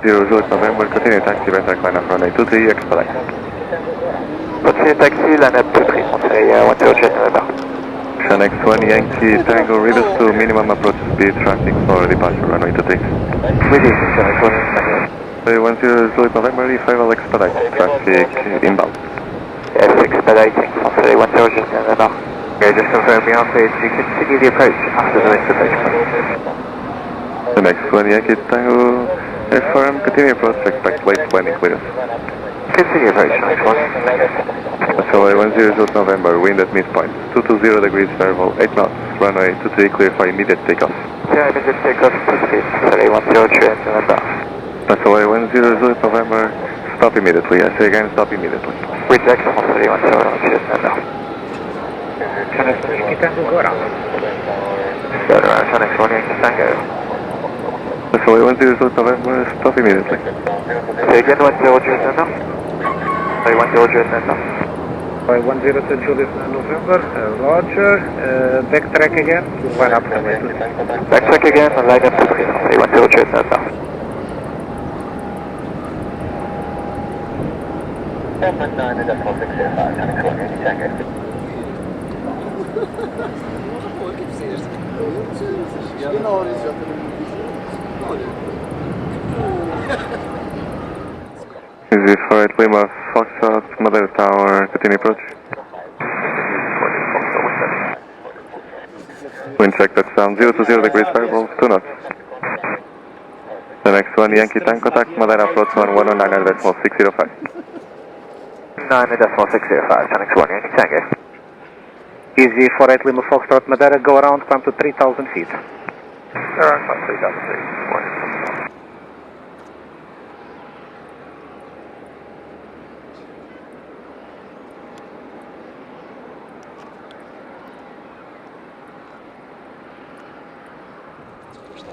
00 November, continue taxi, better climb up runway 23, Expetide. Continue taxi, line up 23, conseil 108 November. X1 Yankee Tango, reverse to minimum approach speed, traffic for departure, runway 23. With you, X1 Yankee. 10 November, arrival Expedite, traffic inbound. Yes, expediting, conseil 108 November. Okay, just confirm me afterwards, you continue the approach after the next approach point. The next one, Yankee Tango, affirm, continue approach, expect late landing clearance. Continue approach, X1. So 10 November, wind at midpoint, 220 degrees variable, 8 knots, runway 23 clear for immediate takeoff. Yeah, immediate takeoff, proceed, conseil 108 November. So 10 November, stop immediately, I say again, stop immediately. Reject, conseil 108 November. Yankee Tango, go around. Go around, X1 Yankee Tango. So 10 November, stop immediately. Say again, 108 November. Say 108 November. 102 Julius November, Roger, backtrack again, line up runway 23. Backtrack again, and line up 23, say 108 November. Easy for 8 Lima, Foxtrot, Madeira Tower, continue approach. Wind check touchdown, 0 to 0 degrees variable, 2 knots. The next one, Yankee Tank contact, Madeira approach on 109.605. 9.605, X1 Yankee Tango. Easy 48 Lima Foxtrot Madeira, go around, climb to 3,000 feet. Around 3,000 feet. Что